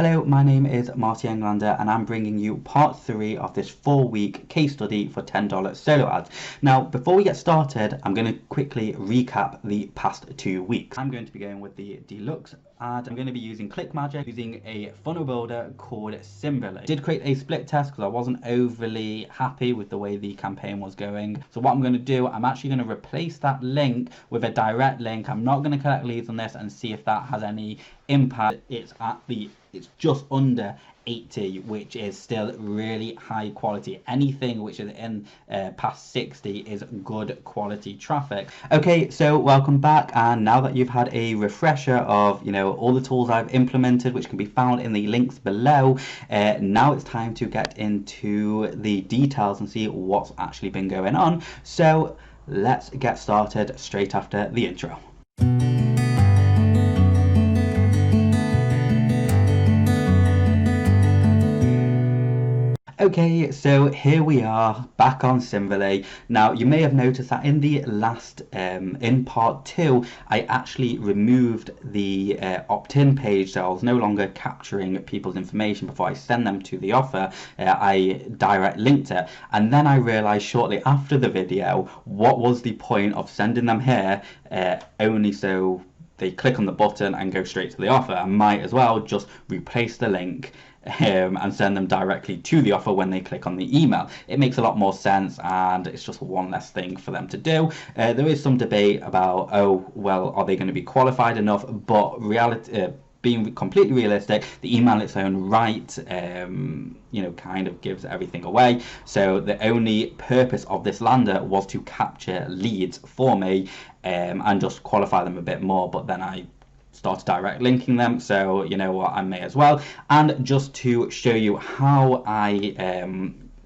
Hello, my name is Marty Englander and I'm bringing you part 3 of this 4-week case study for $10 solo ads. Now, before we get started, I'm going to quickly recap the past 2 weeks. I'm going to be going with the deluxe ad. I'm going to be using ClickMagick, using a funnel builder called Symboly. I did create a split test because I wasn't overly happy with the way the campaign was going. So what I'm going to do, I'm actually going to replace that link with a direct link. I'm not going to collect leads on this and see if that has any impact. It's just under 80, which is still really high quality. Anything which is in past 60 is good quality traffic. Okay, so welcome back, and now that you've had a refresher of all the tools I've implemented, which can be found in the links below, now it's time to get into the details and see what's actually been going on. So let's get started straight after the intro. Okay, so here we are back on Symboly. Now, you may have noticed that in the last, in part 2, I actually removed the opt-in page, so I was no longer capturing people's information before I send them to the offer. I direct linked it, and then I realized shortly after the video, what was the point of sending them here, only so they click on the button and go straight to the offer. I might as well just replace the link and send them directly to the offer when they click on the email. It makes a lot more sense, and it's just one less thing for them to do. There is some debate about, oh, well, are they going to be qualified enough? But being completely realistic, the email in its own right, kind of gives everything away. So the only purpose of this lander was to capture leads for me and just qualify them a bit more. But then I started direct linking them, so you know what, I may as well. And just to show you how I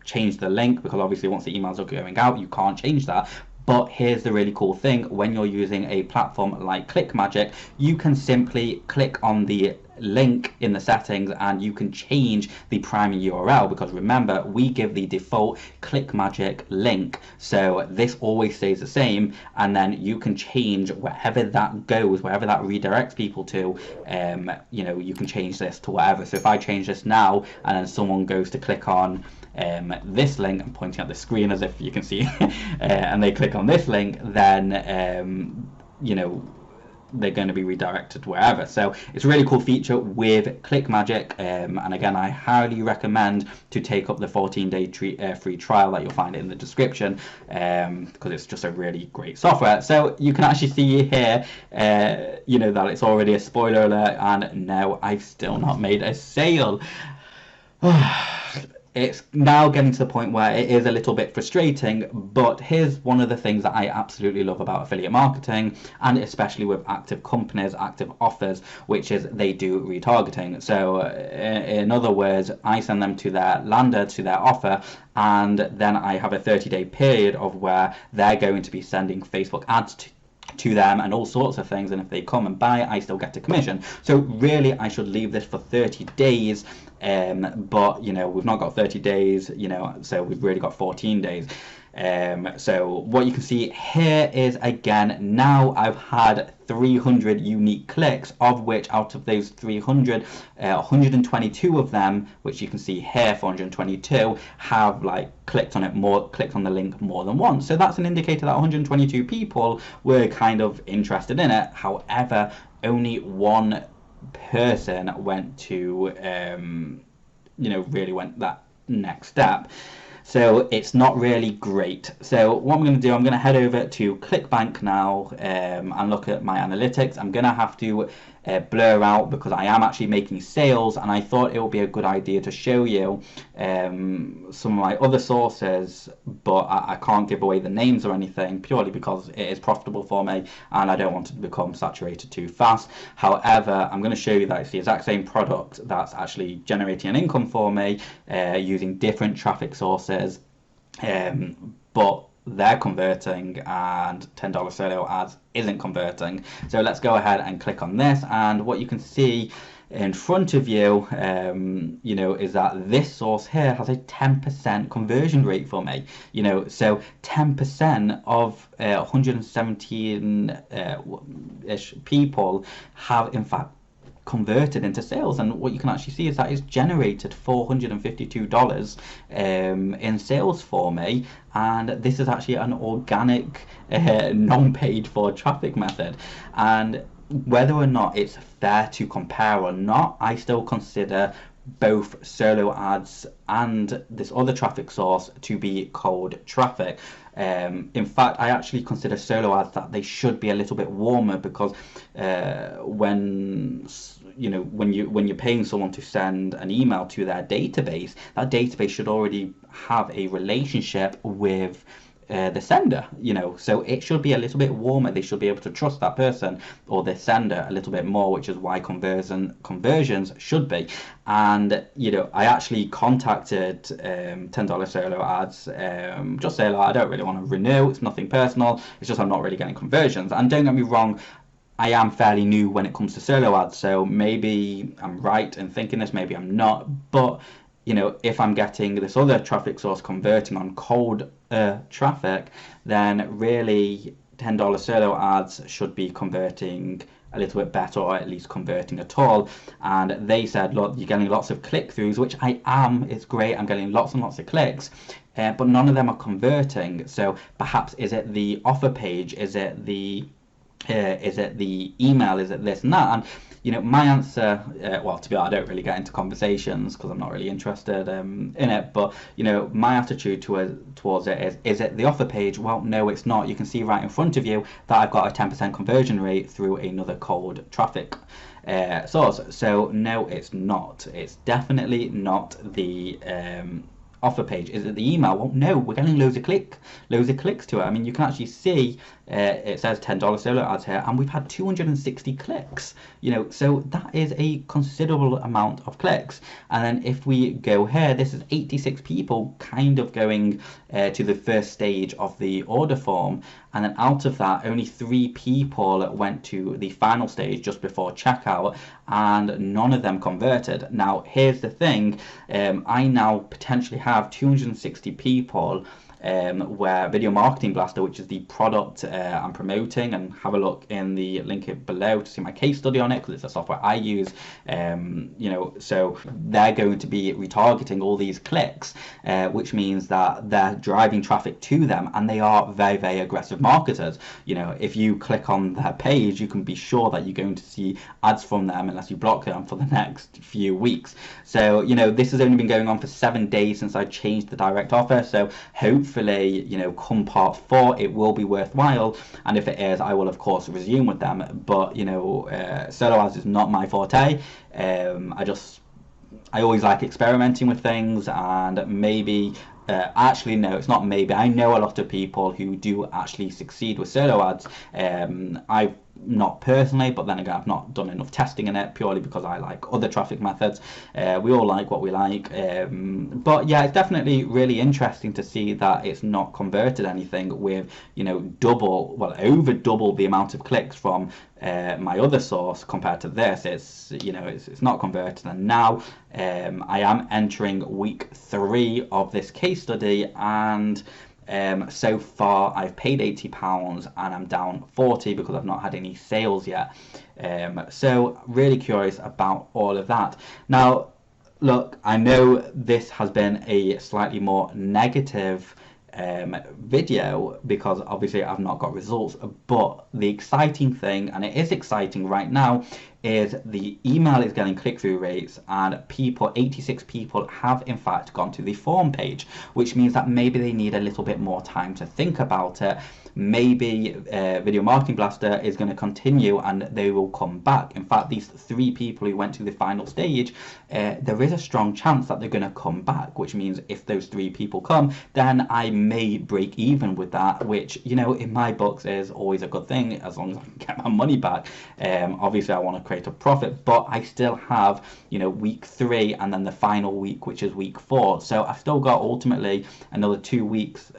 change the link, because obviously once the emails are going out, you can't change that. But here's the really cool thing: when you're using a platform like ClickMagick, you can simply click on the link in the settings and you can change the primary URL, because remember, we give the default ClickMagick link, so this always stays the same, and then you can change wherever that goes, wherever that redirects people to. You can change this to whatever. So if I change this now and then someone goes to click on this link, I'm pointing at the screen as if you can see, and they click on this link, then they're going to be redirected wherever. So it's a really cool feature with ClickMagick, and again, I highly recommend to take up the 14-day free trial that you'll find in the description, because it's just a really great software. So you can actually see here, that it's already a spoiler alert, and no, I've still not made a sale. It's now getting to the point where it is a little bit frustrating, but here's one of the things that I absolutely love about affiliate marketing, and especially with active companies, active offers, which is they do retargeting. So in other words, I send them to their lander, to their offer, and then I have a 30-day period of where they're going to be sending Facebook ads to them and all sorts of things, and if they come and buy, I still get a commission. So really, I should leave this for 30 days, but we've not got 30 days, so we've really got 14 days. So what you can see here is, again, now I've had 300 unique clicks, of which out of those 300, 122 of them, which you can see here, 422, have clicked on the link more than once. So that's an indicator that 122 people were kind of interested in it. However, only one person went to really went that next step. So it's not really great. So what I'm going to do, I'm going to head over to ClickBank now and look at my analytics. I'm going to have to blur out, because I am actually making sales, and I thought it would be a good idea to show you some of my other sources, but I can't give away the names or anything, purely because it is profitable for me and I don't want it to become saturated too fast. However, I'm going to show you that it's the exact same product that's actually generating an income for me using different traffic sources, but they're converting, and $10 solo ads isn't converting. So let's go ahead and click on this, and what you can see in front of you, is that this source here has a 10% conversion rate for me. So 10% of 117-ish people have in fact converted into sales. And what you can actually see is that it's generated $452 in sales for me, and this is actually an organic non-paid for traffic method. And whether or not it's fair to compare or not, I still consider both solo ads and this other traffic source to be cold traffic. In fact, I actually consider solo ads that they should be a little bit warmer, because when you're paying someone to send an email to their database, that database should already have a relationship with the sender, so it should be a little bit warmer. They should be able to trust that person or the sender a little bit more, which is why conversions should be. And I actually contacted $10 solo ads, just say, I don't really want to renew, it's nothing personal, it's just I'm not really getting conversions. And don't get me wrong, I am fairly new when it comes to solo ads, so maybe I'm right in thinking this, maybe I'm not, but if I'm getting this other traffic source converting on cold traffic, then really $10 solo ads should be converting a little bit better, or at least converting at all. And they said, look, you're getting lots of click-throughs, which I am, it's great, I'm getting lots and lots of clicks, but none of them are converting. So perhaps, is it the offer page, is it the email, is it this and that? And my answer, well, to be honest, I don't really get into conversations because I'm not really interested in it, but my attitude towards it is it the offer page? Well, no, it's not. You can see right in front of you that I've got a 10% conversion rate through another cold traffic source. So no, it's not. It's definitely not the offer page. Is it the email? Well, no, we're getting loads of clicks to it. I mean, you can actually see it says $10 solo ads here, and we've had 260 clicks. So that is a considerable amount of clicks. And then if we go here, this is 86 people kind of going to the first stage of the order form, and then out of that, only 3 people went to the final stage just before checkout, and none of them converted. Now, here's the thing, I now potentially have 260 people where Video Marketing Blaster, which is the product I'm promoting, and have a look in the link below to see my case study on it, because it's a software I use, so they're going to be retargeting all these clicks, which means that they're driving traffic to them, and they are very, very aggressive marketers. If you click on their page, you can be sure that you're going to see ads from them unless you block them for the next few weeks. So this has only been going on for 7 days since I changed the direct offer, so hopefully come part 4 it will be worthwhile, and if it is, I will of course resume with them. But solo ads is not my forte. I always like experimenting with things, and maybe actually no, it's not maybe, I know a lot of people who do actually succeed with solo ads. I've not personally, but then again, I've not done enough testing in it, purely because I like other traffic methods. We all like what we like, but yeah, it's definitely really interesting to see that it's not converted anything with over double the amount of clicks from my other source compared to this. It's not converted. And now I am entering week 3 of this case study, and so far I've paid £80 and I'm down 40 because I've not had any sales yet. So really curious about all of that. Now look, I know this has been a slightly more negative video because obviously I've not got results, but the exciting thing, and it is exciting right now, is the email is getting click-through rates, and 86 people have in fact gone to the form page, which means that maybe they need a little bit more time to think about it. Maybe Video Marketing Blaster is going to continue and they will come back. In fact, these 3 people who went to the final stage, there is a strong chance that they're going to come back, which means if those 3 people come, then I may break even with that, which in my books is always a good thing, as long as I can get my money back. Obviously I want to create a profit, but I still have week 3 and then the final week, which is week 4, so I've still got ultimately another 2 weeks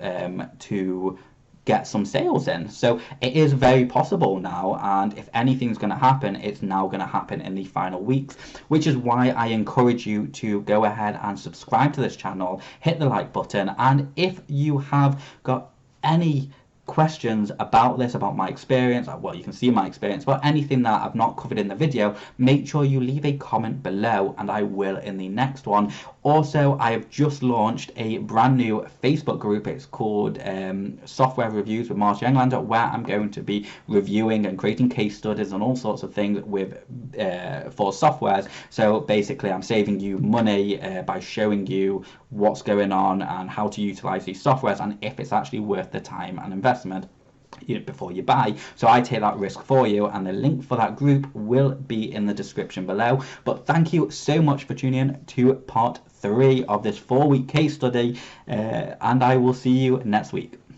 to get some sales in. So it is very possible now, and if anything's going to happen, it's now going to happen in the final weeks, which is why I encourage you to go ahead and subscribe to this channel, hit the like button, and if you have got any questions about this, about my experience, well, you can see my experience, but anything that I've not covered in the video, make sure you leave a comment below and I will in the next one. Also, I have just launched a brand new Facebook group. It's called Software Reviews with Marcia Englander, where I'm going to be reviewing and creating case studies and all sorts of things with for softwares. So basically I'm saving you money by showing you what's going on and how to utilize these softwares and if it's actually worth the time and investment before you buy. So I take that risk for you, and the link for that group will be in the description below. But thank you so much for tuning in to part 3 of this 4-week case study, and I will see you next week.